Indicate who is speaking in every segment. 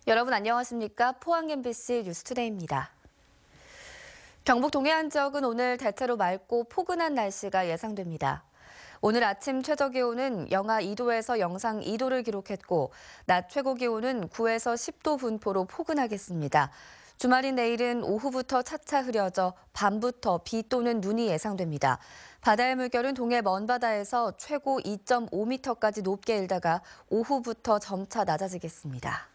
Speaker 1: 여러분 안녕하십니까? 포항 MBC 뉴스투데이입니다. 경북 동해안 지역은 오늘 대체로 맑고 포근한 날씨가 예상됩니다. 오늘 아침 최저기온은 영하 2도에서 영상 2도를 기록했고 낮 최고기온은 9에서 10도 분포로 포근하겠습니다. 주말인 내일은 오후부터 차차 흐려져 밤부터 비 또는 눈이 예상됩니다. 바다의 물결은 동해 먼바다에서 최고 2.5m까지 높게 일다가 오후부터 점차 낮아지겠습니다.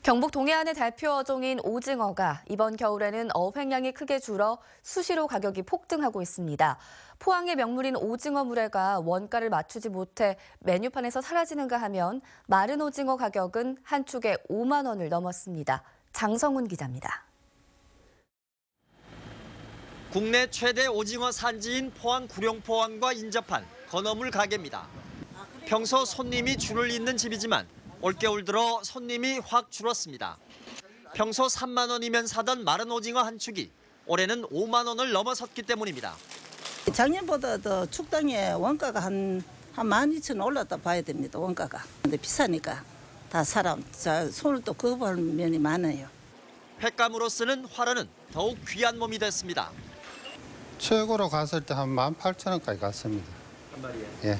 Speaker 1: 경북 동해안의 대표 어종인 오징어가 이번 겨울에는 어획량이 크게 줄어 수시로 가격이 폭등하고 있습니다. 포항의 명물인 오징어 물회가 원가를 맞추지 못해 메뉴판에서 사라지는가 하면 마른 오징어 가격은 한 축에 5만 원을 넘었습니다. 장성훈 기자입니다.
Speaker 2: 국내 최대 오징어 산지인 포항 구룡포항과 인접한 건어물 가게입니다. 평소 손님이 줄을 잇는 집이지만 올겨울 들어 손님이 확 줄었습니다. 평소 3만 원이면 사던 마른 오징어 한 축이 올해는 5만 원을 넘어섰기 때문입니다.
Speaker 3: 작년보다 더 축당의 원가가 한 12,000원 올랐다 봐야 됩니다. 원가가. 근데 비싸니까 다 사람 손을 또 거부할 면이 많아요.
Speaker 2: 횟감으로 쓰는 화로는 더욱 귀한 몸이 됐습니다.
Speaker 4: 최고로 갔을 때 한 18,000원까지 갔습니다.
Speaker 2: 한 마리에?
Speaker 4: 예.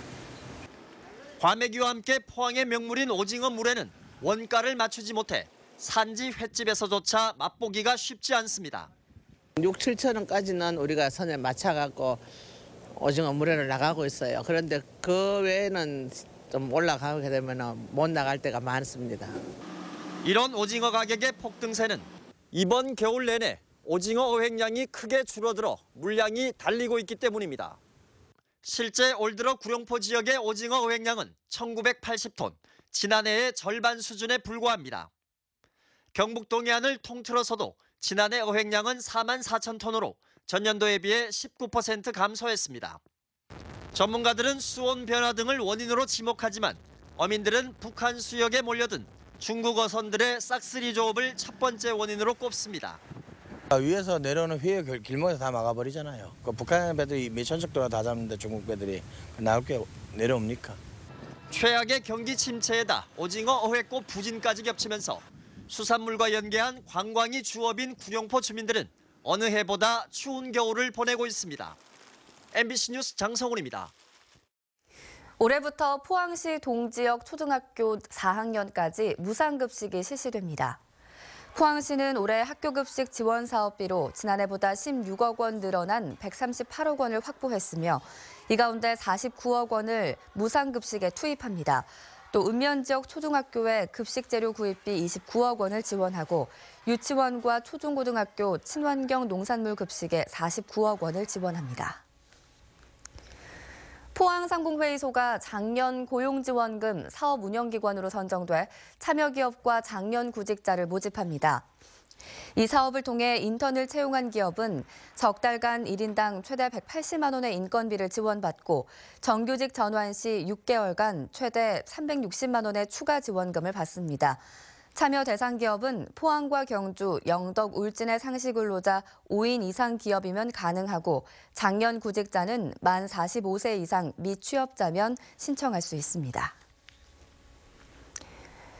Speaker 2: 과메기와 함께 포항의 명물인 오징어 물회는 원가를 맞추지 못해 산지 횟집에서조차 맛보기가 쉽지 않습니다.
Speaker 5: 6, 7천 원까지는 우리가 선에 맞춰갖고 오징어 물회를 나가고 있어요. 그런데 그 외에는 좀 올라가게 되면 못 나갈 때가 많습니다.
Speaker 2: 이런 오징어 가격의 폭등세는 이번 겨울 내내 오징어 어획량이 크게 줄어들어 물량이 달리고 있기 때문입니다. 실제 올 들어 구룡포 지역의 오징어 어획량은 1,980톤, 지난해의 절반 수준에 불과합니다. 경북 동해안을 통틀어서도 지난해 어획량은 4만 4천 톤으로 전년도에 비해 19% 감소했습니다. 전문가들은 수온 변화 등을 원인으로 지목하지만 어민들은 북한 수역에 몰려든 중국 어선들의 싹쓸이 조업을 첫 번째 원인으로 꼽습니다.
Speaker 6: 위에서 내려오는 휘에 길목에서 다 막아버리잖아요. 그 북한 배들이 몇천 척 돌아 다 잡는데 중국 배들이 나올 게 내려옵니까?
Speaker 2: 최악의 경기 침체에다 오징어 어획고 부진까지 겹치면서 수산물과 연계한 관광이 주업인 구룡포 주민들은 어느 해보다 추운 겨울을 보내고 있습니다. MBC 뉴스 장성훈입니다.
Speaker 1: 올해부터 포항시 동지역 초등학교 4학년까지 무상급식이 실시됩니다. 포항시는 올해 학교급식 지원 사업비로 지난해보다 16억 원 늘어난 138억 원을 확보했으며 이 가운데 49억 원을 무상급식에 투입합니다. 또 읍면 지역 초등학교에 급식재료 구입비 29억 원을 지원하고 유치원과 초중고등학교 친환경 농산물 급식에 49억 원을 지원합니다. 포항상공회의소가 작년 고용지원금 사업운영기관으로 선정돼 참여기업과 작년 구직자를 모집합니다. 이 사업을 통해 인턴을 채용한 기업은 석 달간 1인당 최대 180만 원의 인건비를 지원받고 정규직 전환 시 6개월간 최대 360만 원의 추가 지원금을 받습니다. 참여 대상 기업은 포항과 경주, 영덕, 울진의 상시 근로자 5인 이상 기업이면 가능하고 작년 구직자는 만 45세 이상 미취업자면 신청할 수 있습니다.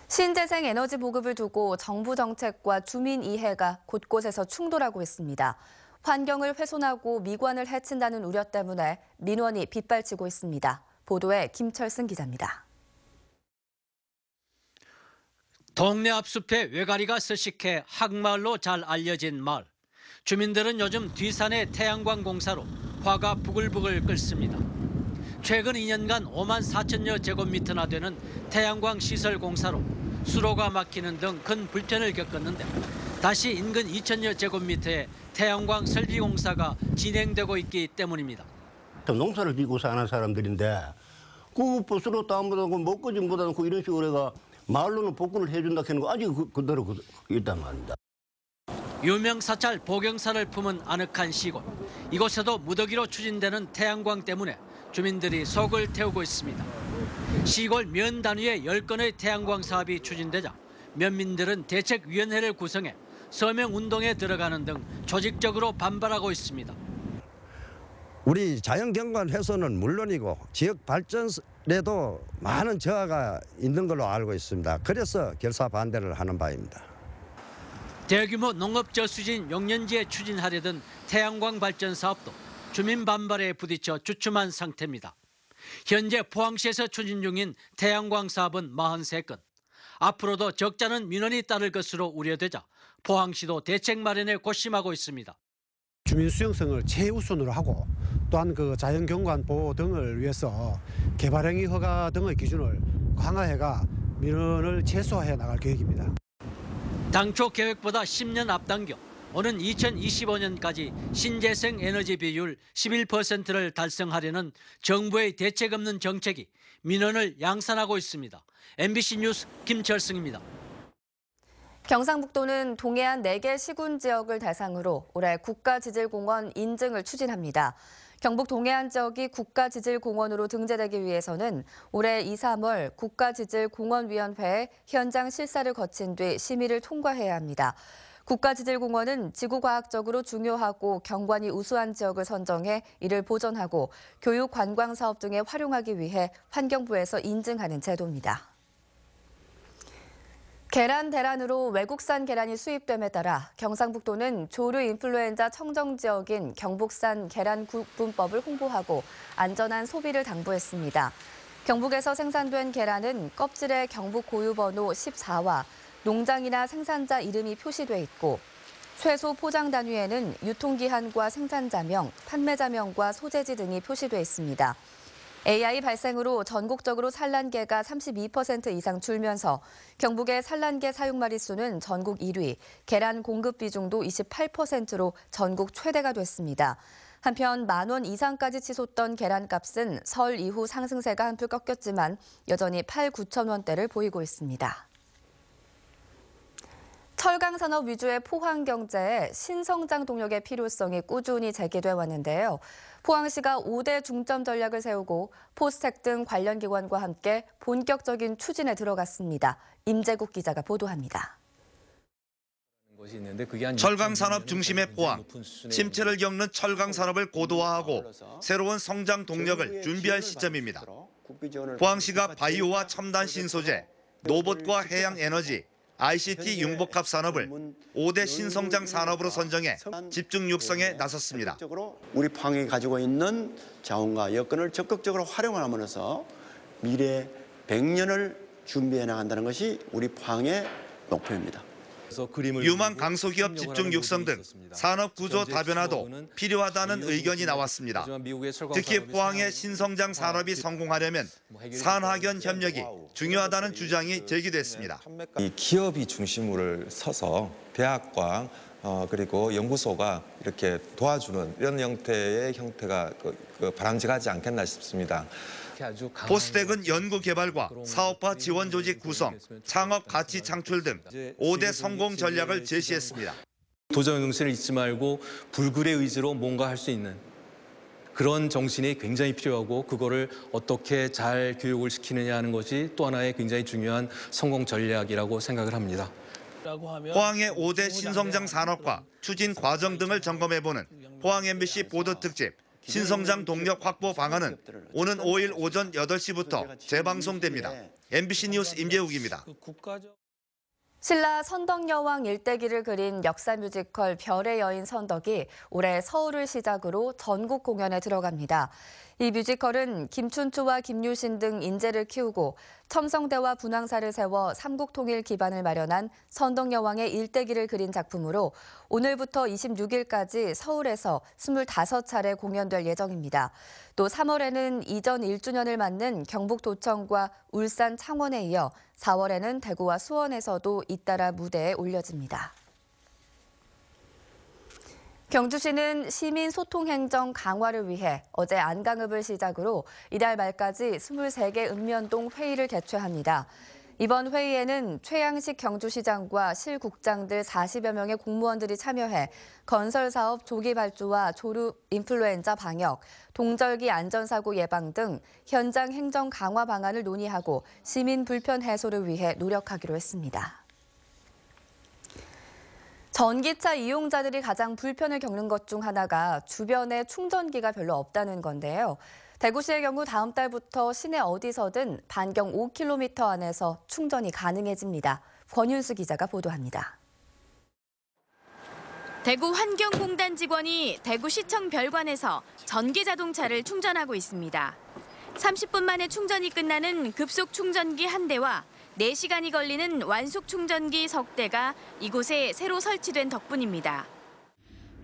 Speaker 1: 신재생 에너지 보급을 두고 정부 정책과 주민 이해가 곳곳에서 충돌하고 있습니다. 환경을 훼손하고 미관을 해친다는 우려 때문에 민원이 빗발치고 있습니다. 보도에 김철승 기자입니다.
Speaker 7: 동네 앞숲에 외가리가 서식해 학마을로 잘 알려진 마을. 주민들은 요즘 뒤산의 태양광 공사로 화가 부글부글 끓습니다. 최근 2년간 5만 4천여 제곱미터나 되는 태양광 시설 공사로 수로가 막히는 등 큰 불편을 겪었는데 다시 인근 2천여 제곱미터의 태양광 설비 공사가 진행되고 있기 때문입니다.
Speaker 8: 농사를 짓고 사는 사람들인데 그 버스로 다운받고 먹거지 못하고 이런 식으로 해가 마을로는 복근을 해준다 하는 거 아직 그대로 있단 말입니다.
Speaker 7: 유명 사찰 보경사를 품은 아늑한 시골. 이곳에도 무더기로 추진되는 태양광 때문에 주민들이 속을 태우고 있습니다. 시골 면 단위의 10건의 태양광 사업이 추진되자 면민들은 대책위원회를 구성해 서명운동에 들어가는 등 조직적으로 반발하고 있습니다.
Speaker 9: 우리 자연경관 훼손은 물론이고 지역 발전 그래도 많은 저하가 있는 걸로 알고 있습니다. 그래서 결사 반대를 하는 바입니다.
Speaker 7: 대규모 농업 저수진 용년지에 추진하려던 태양광 발전 사업도 주민 반발에 부딪혀 주춤한 상태입니다. 현재 포항시에서 추진 중인 태양광 사업은 43건. 앞으로도 적자는 민원이 따를 것으로 우려되자 포항시도 대책 마련에 고심하고 있습니다.
Speaker 10: 주민 수용성을 최우선으로 하고 또한 그 자연경관 보호 등을 위해서 개발행위 허가 등의 기준을 강화해가 민원을 최소화해 나갈 계획입니다.
Speaker 7: 당초 계획보다 10년 앞당겨 오는 2025년까지 신재생 에너지 비율 11%를 달성하려는 정부의 대책 없는 정책이 민원을 양산하고 있습니다. MBC 뉴스 김철승입니다.
Speaker 1: 경상북도는 동해안 4개 시군 지역을 대상으로 올해 국가지질공원 인증을 추진합니다. 경북 동해안 지역이 국가지질공원으로 등재되기 위해서는 올해 2, 3월 국가지질공원위원회의 현장 실사를 거친 뒤 심의를 통과해야 합니다. 국가지질공원은 지구과학적으로 중요하고 경관이 우수한 지역을 선정해 이를 보존하고 교육, 관광 사업 등에 활용하기 위해 환경부에서 인증하는 제도입니다. 계란 대란으로 외국산 계란이 수입됨에 따라 경상북도는 조류 인플루엔자 청정 지역인 경북산 계란 구분법을 홍보하고 안전한 소비를 당부했습니다. 경북에서 생산된 계란은 껍질에 경북 고유번호 14와 농장이나 생산자 이름이 표시돼 있고 최소 포장 단위에는 유통기한과 생산자명, 판매자명과 소재지 등이 표시돼 있습니다. AI 발생으로 전국적으로 산란계가 32% 이상 줄면서 경북의 산란계 사육 마리수는 전국 1위, 계란 공급 비중도 28%로 전국 최대가 됐습니다. 한편 10,000원 이상까지 치솟던 계란값은 설 이후 상승세가 한풀 꺾였지만 여전히 8,9천 원대를 보이고 있습니다. 철강 산업 위주의 포항 경제에 신성장 동력의 필요성이 꾸준히 제기돼 왔는데요. 포항시가 5대 중점 전략을 세우고 포스텍 등 관련 기관과 함께 본격적인 추진에 들어갔습니다. 임재국 기자가 보도합니다.
Speaker 11: 철강 산업 중심의 포항, 침체를 겪는 철강 산업을 고도화하고 새로운 성장 동력을 준비할 시점입니다. 포항시가 바이오와 첨단 신소재, 로봇과 해양 에너지, ICT 융복합 산업을 5대 신성장 산업으로 선정해 집중 육성에 나섰습니다.
Speaker 12: 우리 포항이 가지고 있는 자원과 여건을 적극적으로 활용함으로써 미래 100년을 준비해 나간다는 것이 우리 포항의 목표입니다.
Speaker 11: 유망 강소기업 집중 육성 등 산업 구조 다변화도 필요하다는 의견이 나왔습니다. 특히 포항의 신성장 산업이 성공하려면 산학연 협력이 중요하다는 주장이 제기됐습니다.
Speaker 13: 이 기업이 중심으로 서서 대학과 그리고 연구소가 이렇게 도와주는 이런 형태가 바람직하지 않겠나 싶습니다.
Speaker 11: 포스텍은 연구개발과 사업화 지원 조직 구성, 창업 가치 창출 등 5대 성공 전략을 제시했습니다.
Speaker 14: 도전 정신을 잊지 말고 불굴의 의지로 뭔가 할 수 있는 그런 정신이 굉장히 필요하고 그거를 어떻게 잘 교육을 시키느냐 하는 것이 또 하나의 굉장히 중요한 성공 전략이라고 생각을 합니다.
Speaker 11: 포항의 5대 신성장 산업과 추진 과정 등을 점검해보는 포항 MBC 보도 특집 신성장 동력 확보 방안은 오는 5일 오전 8시부터 재방송됩니다. MBC 뉴스 임재욱입니다.
Speaker 1: 신라 선덕여왕 일대기를 그린 역사 뮤지컬 별의 여인 선덕이 올해 서울을 시작으로 전국 공연에 들어갑니다. 이 뮤지컬은 김춘추와 김유신 등 인재를 키우고 첨성대와 분황사를 세워 삼국통일 기반을 마련한 선덕여왕의 일대기를 그린 작품으로 오늘부터 26일까지 서울에서 25차례 공연될 예정입니다. 또 3월에는 이전 1주년을 맞는 경북도청과 울산 창원에 이어 4월에는 대구와 수원에서도 잇따라 무대에 올려집니다. 경주시는 시민 소통 행정 강화를 위해 어제 안강읍을 시작으로 이달 말까지 23개 읍면동 회의를 개최합니다. 이번 회의에는 최양식 경주시장과 실국장들 40여 명의 공무원들이 참여해 건설사업 조기 발주와 조류 인플루엔자 방역, 동절기 안전사고 예방 등 현장 행정 강화 방안을 논의하고 시민 불편 해소를 위해 노력하기로 했습니다. 전기차 이용자들이 가장 불편을 겪는 것 중 하나가 주변에 충전기가 별로 없다는 건데요. 대구시의 경우 다음 달부터 시내 어디서든 반경 5km 안에서 충전이 가능해집니다. 권윤수 기자가 보도합니다.
Speaker 15: 대구 환경공단 직원이 대구시청 별관에서 전기자동차를 충전하고 있습니다. 30분 만에 충전이 끝나는 급속 충전기 한 대와 4시간이 걸리는 완속 충전기 석 대가 이곳에 새로 설치된 덕분입니다.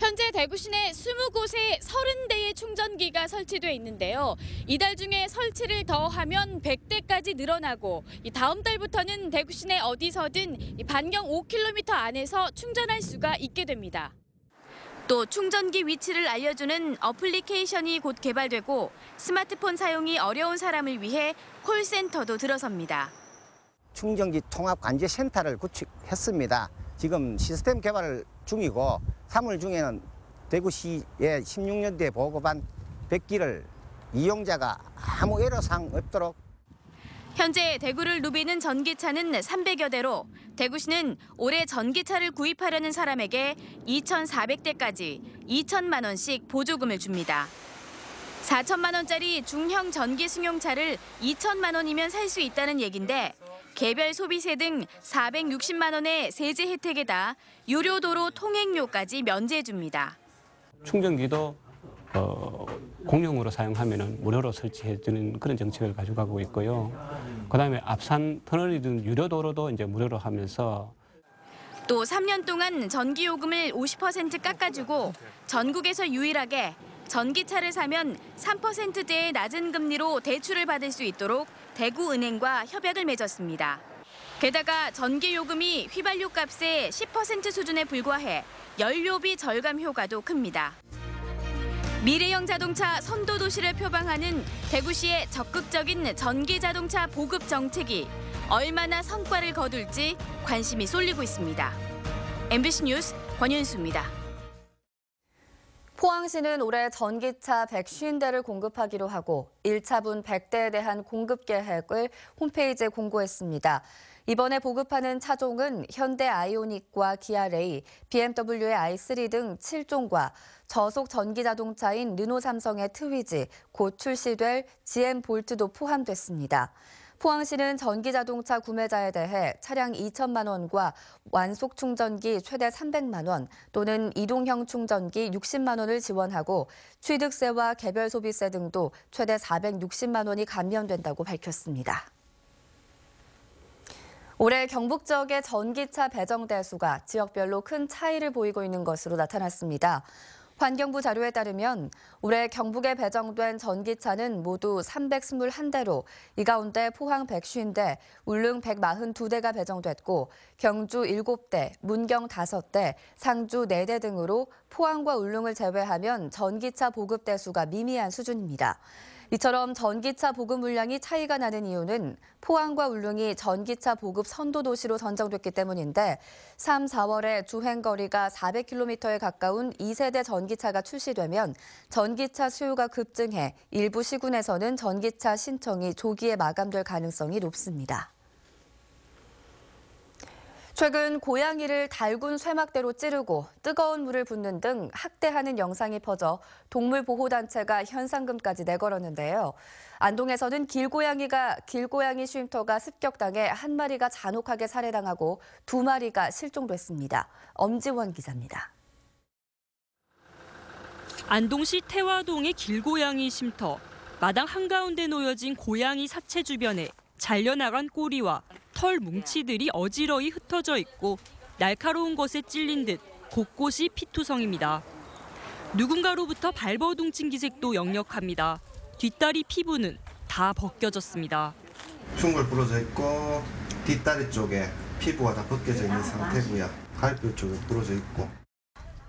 Speaker 15: 현재 대구 시내 20곳에 30대의 충전기가 설치돼 있는데요. 이달 중에 설치를 더하면 100대까지 늘어나고 다음 달부터는 대구 시내 어디서든 반경 5km 안에서 충전할 수가 있게 됩니다. 또 충전기 위치를 알려주는 어플리케이션이 곧 개발되고 스마트폰 사용이 어려운 사람을 위해 콜센터도 들어섭니다.
Speaker 16: 충전기 통합관제센터를 구축했습니다. 지금 시스템 개발 중이고 3월 중에는 대구시에 16년도에 보급한 100기를 이용자가 아무 애로사항 없도록.
Speaker 15: 현재 대구를 누비는 전기차는 300여 대로 대구시는 올해 전기차를 구입하려는 사람에게 2,400대까지 2천만 원씩 보조금을 줍니다. 4천만 원짜리 중형 전기 승용차를 2천만 원이면 살 수 있다는 얘긴데 개별 소비세 등 460만 원의 세제 혜택에다 유료 도로 통행료까지 면제해 줍니다.
Speaker 17: 충전기도 공용으로 사용하면 무료로 설치해주는 그런 정책을 가져가고 있고요. 그다음에 앞산 터널이든 유료 도로도 이제 무료로 하면서
Speaker 15: 또 3년 동안 전기요금을 50% 깎아주고 전국에서 유일하게 전기차를 사면 3%대의 낮은 금리로 대출을 받을 수 있도록 대구은행과 협약을 맺었습니다. 게다가 전기요금이 휘발유 값의 10% 수준에 불과해 연료비 절감 효과도 큽니다. 미래형 자동차 선도도시를 표방하는 대구시의 적극적인 전기자동차 보급 정책이 얼마나 성과를 거둘지 관심이 쏠리고 있습니다. MBC 뉴스 권윤수입니다.
Speaker 1: 포항시는 올해 전기차 150대를 공급하기로 하고 1차분 100대에 대한 공급 계획을 홈페이지에 공고했습니다. 이번에 보급하는 차종은 현대 아이오닉과 기아 레이, BMW의 i3 등 7종과 저속 전기자동차인 르노 삼성의 트위지, 곧 출시될 GM 볼트도 포함됐습니다. 포항시는 전기자동차 구매자에 대해 차량 2천만 원과 완속 충전기 최대 300만 원 또는 이동형 충전기 60만 원을 지원하고 취득세와 개별 소비세 등도 최대 460만 원이 감면된다고 밝혔습니다. 올해 경북 지역의 전기차 배정 대수가 지역별로 큰 차이를 보이고 있는 것으로 나타났습니다. 환경부 자료에 따르면 올해 경북에 배정된 전기차는 모두 321대로 이 가운데 포항 150대, 울릉 142대가 배정됐고 경주 7대, 문경 5대, 상주 4대 등으로 포항과 울릉을 제외하면 전기차 보급 대수가 미미한 수준입니다. 이처럼 전기차 보급 물량이 차이가 나는 이유는 포항과 울릉이 전기차 보급 선도도시로 선정됐기 때문인데 3, 4월에 주행거리가 400km에 가까운 2세대 전기차가 출시되면 전기차 수요가 급증해 일부 시군에서는 전기차 신청이 조기에 마감될 가능성이 높습니다. 최근 고양이를 달군 쇠막대로 찌르고 뜨거운 물을 붓는 등 학대하는 영상이 퍼져 동물보호단체가 현상금까지 내걸었는데요. 안동에서는 길고양이 쉼터가 습격당해 한 마리가 잔혹하게 살해당하고 2마리가 실종됐습니다. 엄지원 기자입니다.
Speaker 18: 안동시 태화동의 길고양이 쉼터. 마당 한가운데 놓여진 고양이 사체 주변에 잘려나간 꼬리와 털 뭉치들이 어지러이 흩어져 있고 날카로운 것에 찔린 듯 곳곳이 피투성입니다. 누군가로부터 발버둥 친 기색도 역력합니다. 뒷다리 피부는 다 벗겨졌습니다.
Speaker 19: 흉골 부러져 있고 뒷다리 쪽에 피부가 다 벗겨져 있는 상태고요. 갈비 쪽에 부러져 있고.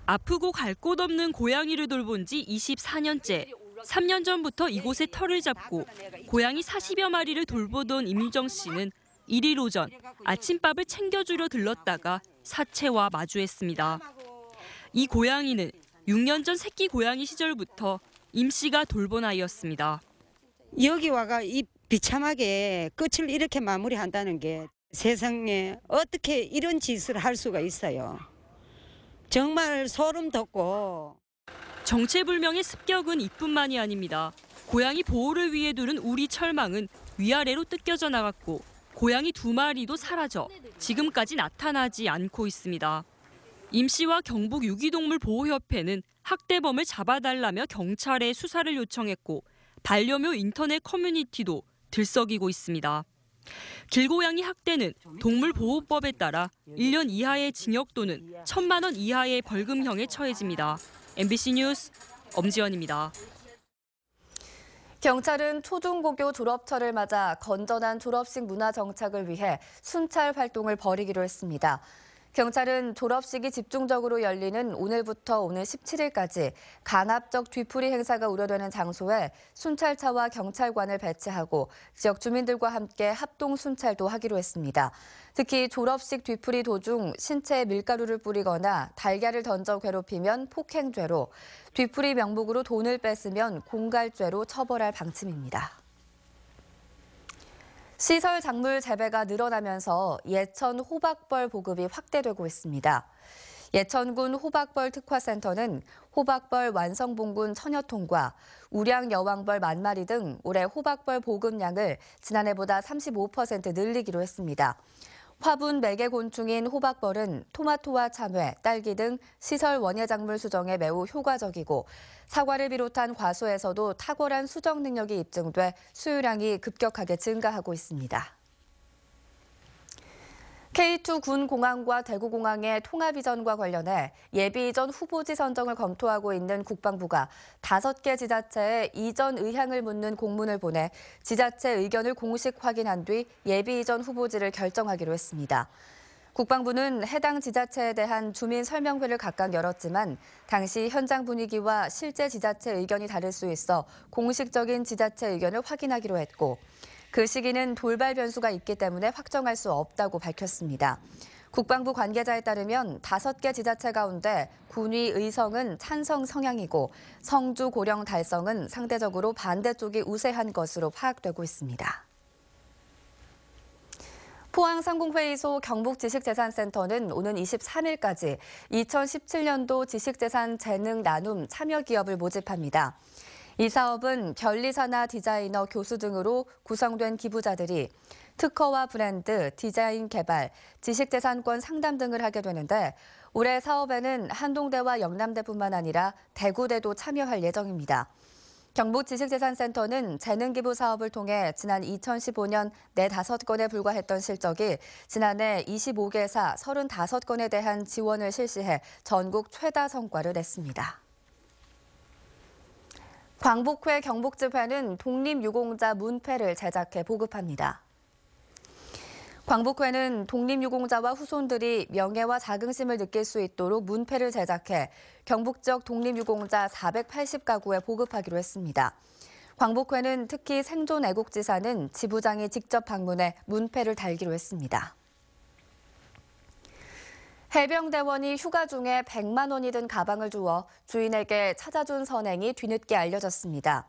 Speaker 18: 아프고 갈 곳 없는 고양이를 돌본 지 24년째. 3년 전부터 이곳에 털을 잡고 고양이 40여 마리를 돌보던 임유정 씨는 1일 오전 아침밥을 챙겨주려 들렀다가 사체와 마주했습니다. 이 고양이는 6년 전 새끼 고양이 시절부터 임 씨가 돌본 아이였습니다.
Speaker 20: 여기 와가 이 비참하게 끝을 이렇게 마무리한다는 게 세상에 어떻게 이런 짓을 할 수가 있어요. 정말 소름 돋고.
Speaker 18: 정체불명의 습격은 이뿐만이 아닙니다. 고양이 보호를 위해 두는 우리 철망은 위아래로 뜯겨져 나갔고 고양이 2마리도 사라져 지금까지 나타나지 않고 있습니다. 임 씨와 경북 유기동물 보호협회는 학대범을 잡아달라며 경찰에 수사를 요청했고 반려묘 인터넷 커뮤니티도 들썩이고 있습니다. 길고양이 학대는 동물보호법에 따라 1년 이하의 징역 또는 1,000만 원 이하의 벌금형에 처해집니다. MBC 뉴스 엄지연입니다.
Speaker 1: 경찰은 초중고교 졸업철을 맞아 건전한 졸업식 문화 정착을 위해 순찰 활동을 벌이기로 했습니다. 경찰은 졸업식이 집중적으로 열리는 오늘부터 오늘 17일까지 간합적 뒤풀이 행사가 우려되는 장소에 순찰차와 경찰관을 배치하고 지역 주민들과 함께 합동 순찰도 하기로 했습니다. 특히 졸업식 뒤풀이 도중 신체에 밀가루를 뿌리거나 달걀을 던져 괴롭히면 폭행죄로, 뒤풀이 명목으로 돈을 뺐으면 공갈죄로 처벌할 방침입니다. 시설 작물 재배가 늘어나면서 예천 호박벌 보급이 확대되고 있습니다. 예천군 호박벌 특화센터는 호박벌 완성봉군 1000여 통과 우량 여왕벌 10,000마리 등 올해 호박벌 보급량을 지난해보다 35% 늘리기로 했습니다. 화분 매개 곤충인 호박벌은 토마토와 참외, 딸기 등 시설 원예작물 수정에 매우 효과적이고 사과를 비롯한 과수에서도 탁월한 수정 능력이 입증돼 수유량이 급격하게 증가하고 있습니다. K2 군공항과 대구공항의 통합 이전과 관련해 예비 이전 후보지 선정을 검토하고 있는 국방부가 5개 지자체에 이전 의향을 묻는 공문을 보내 지자체 의견을 공식 확인한 뒤 예비 이전 후보지를 결정하기로 했습니다. 국방부는 해당 지자체에 대한 주민 설명회를 각각 열었지만 당시 현장 분위기와 실제 지자체 의견이 다를 수 있어 공식적인 지자체 의견을 확인하기로 했고 그 시기는 돌발 변수가 있기 때문에 확정할 수 없다고 밝혔습니다. 국방부 관계자에 따르면 5개 지자체 가운데 군위 의성은 찬성 성향이고 성주 고령 달성은 상대적으로 반대쪽이 우세한 것으로 파악되고 있습니다. 포항상공회의소 경북지식재산센터는 오는 23일까지 2017년도 지식재산 재능 나눔 참여 기업을 모집합니다. 이 사업은 변리사나 디자이너, 교수 등으로 구성된 기부자들이 특허와 브랜드, 디자인 개발, 지식재산권 상담 등을 하게 되는데 올해 사업에는 한동대와 영남대뿐만 아니라 대구대도 참여할 예정입니다. 경북지식재산센터는 재능기부 사업을 통해 지난 2015년 45건에 불과했던 실적이 지난해 25개사 35건에 대한 지원을 실시해 전국 최다 성과를 냈습니다. 광복회 경복지회는 독립유공자 문패를 제작해 보급합니다. 광복회는 독립유공자와 후손들이 명예와 자긍심을 느낄 수 있도록 문패를 제작해 경북 지역 독립유공자 480가구에 보급하기로 했습니다. 광복회는 특히 생존 애국지사는 지부장이 직접 방문해 문패를 달기로 했습니다. 해병대원이 휴가 중에 100만 원이 든 가방을 주워 주인에게 찾아준 선행이 뒤늦게 알려졌습니다.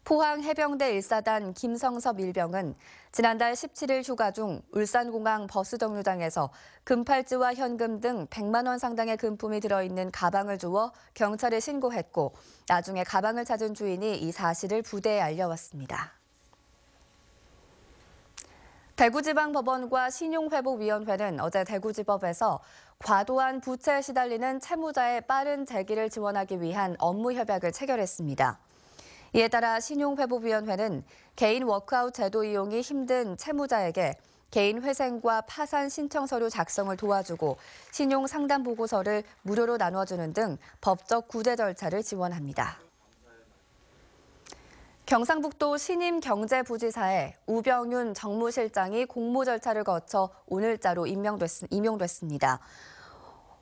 Speaker 1: 포항 해병대 1사단 김성섭 일병은 지난달 17일 휴가 중 울산공항 버스 정류장에서 금팔찌와 현금 등 100만 원 상당의 금품이 들어있는 가방을 주워 경찰에 신고했고 나중에 가방을 찾은 주인이 이 사실을 부대에 알려왔습니다. 대구지방법원과 신용회복위원회는 어제 대구지법에서 과도한 부채에 시달리는 채무자의 빠른 재기를 지원하기 위한 업무 협약을 체결했습니다. 이에 따라 신용회복위원회는 개인 워크아웃 제도 이용이 힘든 채무자에게 개인 회생과 파산 신청 서류 작성을 도와주고 신용 상담 보고서를 무료로 나눠주는 등 법적 구제 절차를 지원합니다. 경상북도 신임경제부지사에 우병윤 정무실장이 공모 절차를 거쳐 오늘자로 임용됐습니다.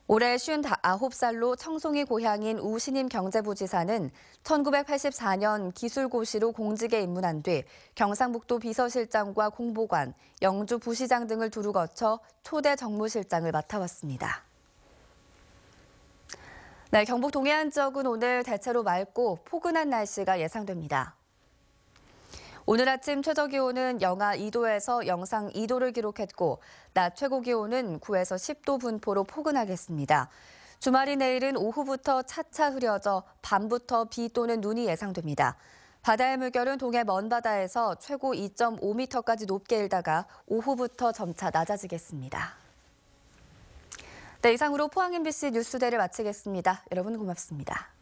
Speaker 1: 올해 59살로 청송이 고향인 우 신임경제부지사는 1984년 기술고시로 공직에 입문한 뒤 경상북도 비서실장과 공보관, 영주 부시장 등을 두루 거쳐 초대 정무실장을 맡아왔습니다. 네, 경북 동해안 지역은 오늘 대체로 맑고 포근한 날씨가 예상됩니다. 오늘 아침 최저기온은 영하 2도에서 영상 2도를 기록했고 낮 최고기온은 9에서 10도 분포로 포근하겠습니다. 주말인 내일은 오후부터 차차 흐려져 밤부터 비 또는 눈이 예상됩니다. 바다의 물결은 동해 먼바다에서 최고 2.5m까지 높게 일다가 오후부터 점차 낮아지겠습니다. 네, 이상으로 포항 MBC 뉴스대를 마치겠습니다. 여러분 고맙습니다.